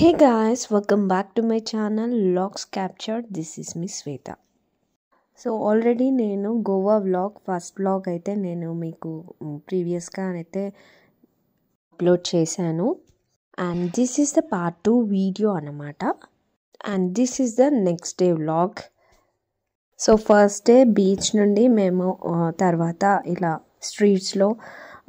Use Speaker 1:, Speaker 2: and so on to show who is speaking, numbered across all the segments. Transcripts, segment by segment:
Speaker 1: Hey guys, welcome back to my channel Vlogs Captured. This is Miss Sweta. So already నేను Goa vlog first vlog అయితే నేను మీకు ప్రీవియస్గా అయితే అప్లోడ్ చేశాను. And this is the part 2 video అన్నమాట. And this is the next day vlog. So first day beach నుండి మేము తర్వాత ఇలా స్ట్రీట్స్లో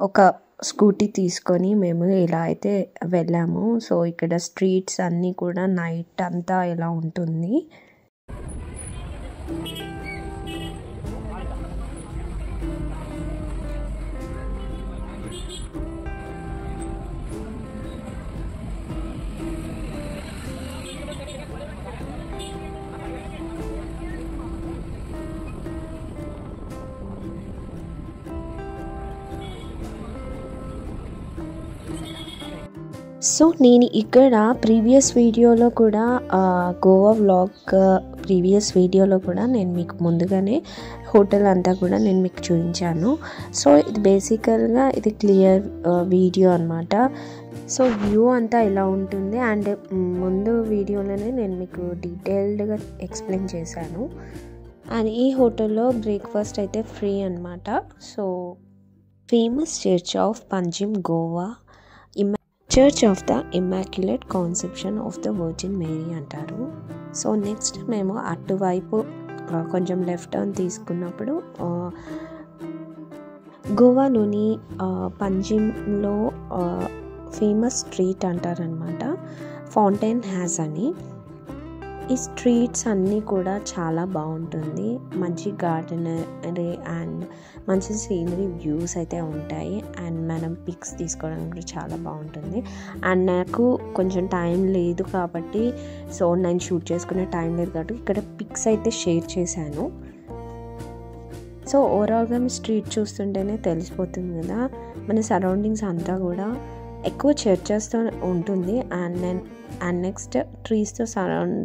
Speaker 1: ఒక స్కూటీ తీసుకొని మేము ఇలా అయితే వెళ్ళాము. సో ఇక్కడ స్ట్రీట్స్ అన్నీ కూడా నైట్ అంతా ఇలా ఉంటుంది. సో నేను ఇక్కడ ప్రీవియస్ వీడియోలో కూడా గోవా వ్లాగ్ ప్రీవియస్ వీడియోలో కూడా నేను మీకు ముందుగానే హోటల్ అంతా కూడా నేను మీకు చూపించాను. సో ఇది బేసికల్గా ఇది క్లియర్ వీడియో అన్నమాట. సో వ్యూ అంతా ఇలా ఉంటుంది. అండ్ ముందు వీడియోలోనే నేను మీకు డీటెయిల్డ్గా ఎక్స్ప్లెయిన్ చేశాను. అండ్ ఈ హోటల్లో బ్రేక్ఫాస్ట్ అయితే ఫ్రీ అన్నమాట. So famous church of Panjim Goa church of the immaculate conception of the virgin Mary అంటారు. సో నెక్స్ట్ మేము అటువైపు కొంచెం లెఫ్ట్ టర్న్ తీసుకున్నప్పుడు గోవాలోని పంజిమ్లో ఫేమస్ స్ట్రీట్ అంటారనమాట, ఫౌంటైన్ హ్యాస్ అని. ఈ స్ట్రీట్స్ అన్నీ కూడా చాలా బాగుంటుంది. మంచి గార్డెనరీ అండ్ మంచి సీనరీ వ్యూస్ అయితే ఉంటాయి. అండ్ మనం పిక్స్ తీసుకోవడానికి కూడా చాలా బాగుంటుంది. అండ్ నాకు కొంచెం టైం లేదు కాబట్టి, సో నేను షూట్ చేసుకునే టైం లేదు కాబట్టి ఇక్కడ పిక్స్ అయితే షేర్ చేశాను. సో ఓవరాల్గా మీ స్ట్రీట్ చూస్తుంటేనే తెలిసిపోతుంది కదా, మన సరౌండింగ్స్ అంతా కూడా ఎక్కువ చర్చెస్తో ఉంటుంది. అండ్ నెక్స్ట్ ట్రీస్తో సరౌండ్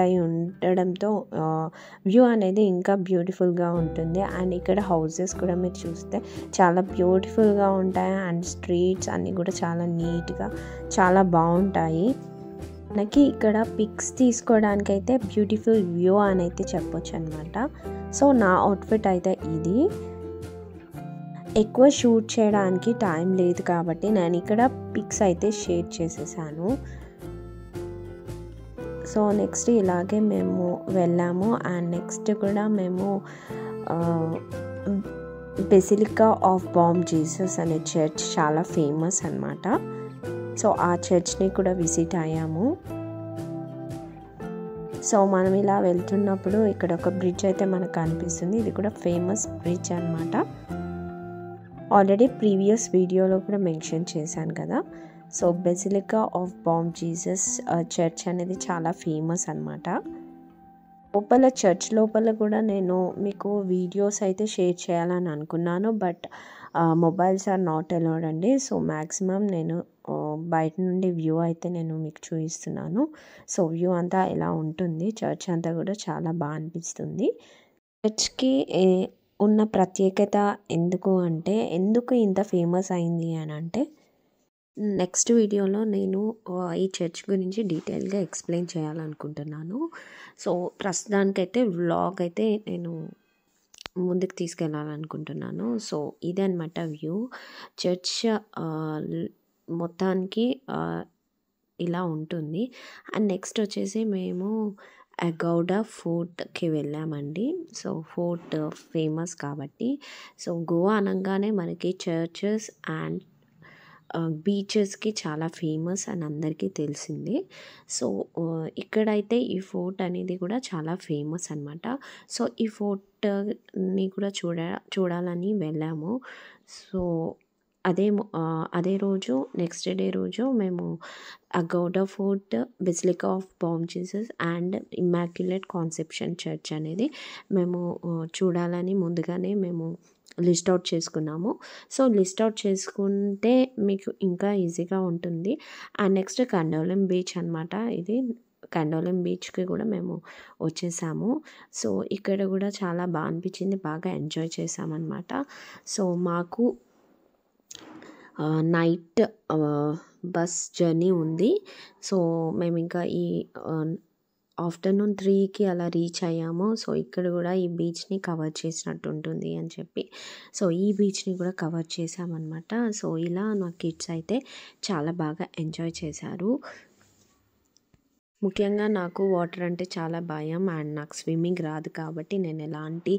Speaker 1: అయి ఉండడంతో వ్యూ అనేది ఇంకా బ్యూటిఫుల్గా ఉంటుంది. అండ్ ఇక్కడ హౌసెస్ కూడా మీరు చూస్తే చాలా బ్యూటిఫుల్గా ఉంటాయి. అండ్ స్ట్రీట్స్ అన్నీ కూడా చాలా నీట్గా చాలా బాగుంటాయి. మనకి ఇక్కడ పిక్స్ తీసుకోవడానికి అయితే బ్యూటిఫుల్ వ్యూ అని అయితే చెప్పొచ్చు అనమాట. సో నా అవుట్ఫిట్ అయితే ఇది. ఎక్కువ షూట్ చేయడానికి టైం లేదు కాబట్టి నేను ఇక్కడ పిక్స్ అయితే షేర్ చేసేసాను. సో నెక్స్ట్ ఇలాగే మేము వెళ్ళాము. అండ్ నెక్స్ట్ కూడా మేము బెసిలికా ఆఫ్ బామ్ జీసస్ అనే చర్చ్ చాలా ఫేమస్ అన్నమాట. సో ఆ చర్చ్ని కూడా విజిట్ అయ్యాము. సో మనం ఇలా వెళ్తున్నప్పుడు ఇక్కడ ఒక బ్రిడ్జ్ అయితే మనకు కనిపిస్తుంది. ఇది కూడా ఫేమస్ బ్రిడ్జ్ అన్నమాట. ఆల్రెడీ ప్రీవియస్ వీడియోలో కూడా మెన్షన్ చేశాను కదా. So basilica of Bom Jesus church అనేది చాలా ఫేమస్ అన్నమాట. లోపల చర్చ్ లోపల కూడా నేను మీకు వీడియోస్ అయితే షేర్ చేయాలని అనుకున్నాను, but mobiles are not allowed అండి. సో మ్యాక్సిమం నేను బయట నుండి వ్యూ అయితే నేను మీకు చూపిస్తున్నాను. సో వ్యూ అంతా ఇలా ఉంటుంది. చర్చ్ అంతా కూడా చాలా బాగా అనిపిస్తుంది. చర్చ్కి ఉన్న ప్రత్యేకత ఎందుకు ఇంత ఫేమస్ అయింది అని అంటే, నెక్స్ట్ వీడియోలో నేను ఈ చర్చ్ గురించి డీటెయిల్గా ఎక్స్ప్లెయిన్ చేయాలనుకుంటున్నాను. సో ప్రస్తుతానికైతే వ్లాగ్ అయితే నేను ముందుకు తీసుకెళ్ళాలనుకుంటున్నాను. సో ఇదన్నమాట వ్యూ. చర్చ్ మొత్తానికి ఇలా ఉంటుంది. అండ్ నెక్స్ట్ వచ్చేసి మేము అగౌడా ఫోర్ట్కి వెళ్ళామండి. సో ఫోర్ట్ ఫేమస్ కాబట్టి, సో గోవా అనగానే మనకి చర్చెస్ అండ్ బీచెస్కి చాలా ఫేమస్ అని అందరికీ తెలిసింది. సో ఇక్కడైతే ఈ ఫోర్ట్ అనేది కూడా చాలా ఫేమస్ అన్నమాట. సో ఈ ఫోర్ట్ని కూడా చూడాలని వెళ్ళాము. సో అదే రోజు నెక్స్ట్ డే రోజు మేము Aguada fort, Basilica of Bom Jesus and Immaculate Conception church అనేది మేము చూడాలని ముందుగానే మేము లిస్ట్ అవుట్ చేసుకున్నాము. సో లిస్ట్ అవుట్ చేసుకుంటే మీకు ఇంకా ఈజీగా ఉంటుంది. అండ్ నెక్స్ట్ కండోలం బీచ్ అన్నమాట. ఇది కండోలం బీచ్కి కూడా మేము వచ్చేసాము. సో ఇక్కడ కూడా చాలా బాగా అనిపించింది, బాగా ఎంజాయ్ చేసామన్నమాట. సో మాకు నైట్ బస్ జర్నీ ఉంది. సో మేము ఇంకా ఈ ఆఫ్టర్నూన్ 3కి అలా రీచ్ అయ్యాము. సో ఇక్కడ కూడా ఈ బీచ్ని కవర్ చేసినట్టు ఉంటుంది అని చెప్పి, సో ఈ బీచ్ని కూడా కవర్ చేసామన్నమాట. సో ఇలా నా కిడ్స్ అయితే చాలా బాగా ఎంజాయ్ చేశారు. ముఖ్యంగా నాకు వాటర్ అంటే చాలా భయం అండ్ నాకు స్విమ్మింగ్ రాదు కాబట్టి నేను ఎలాంటి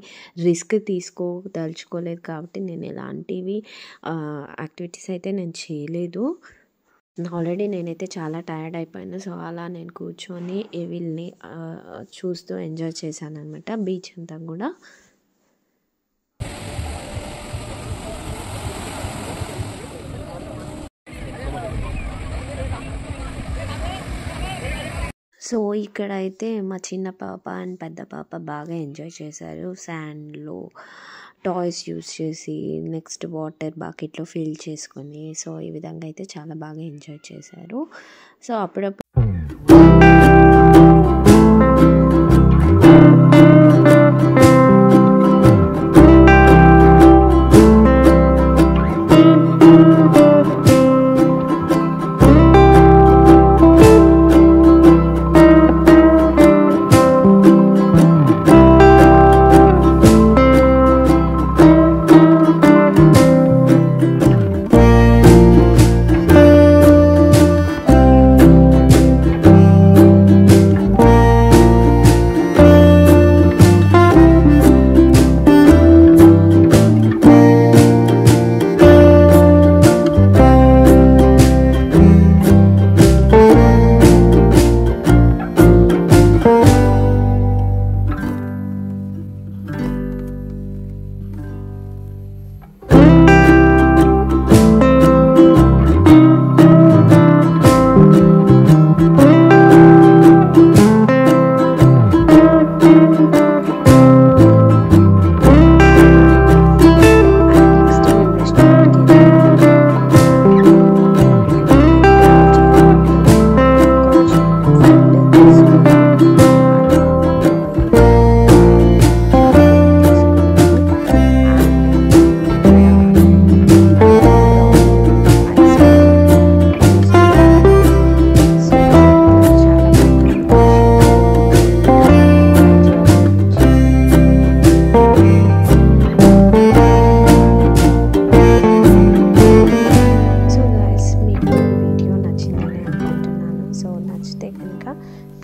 Speaker 1: రిస్క్ తీసుకోదలుచుకోలేదు కాబట్టి నేను ఎలాంటివి యాక్టివిటీస్ అయితే నేను చేయలేదు. ఆల్రెడీ నేనైతే చాలా టైర్డ్ అయిపోయాను. సో అలా నేను కూర్చొని వీళ్ళని చూస్తూ ఎంజాయ్ చేశాను అనమాట బీచ్ అంతా కూడా. సో ఇక్కడైతే మా చిన్న పాప అండ్ పెద్ద పాప బాగా ఎంజాయ్ చేశారు. శాండ్లో టాయ్స్ యూస్ చేసి నెక్స్ట్ వాటర్ బకెట్లో ఫిల్ చేసుకొని, సో ఈ విధంగా అయితే చాలా బాగా ఎంజాయ్ చేశారు. సో అప్పుడప్పుడు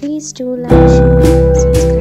Speaker 1: please do like, share, subscribe.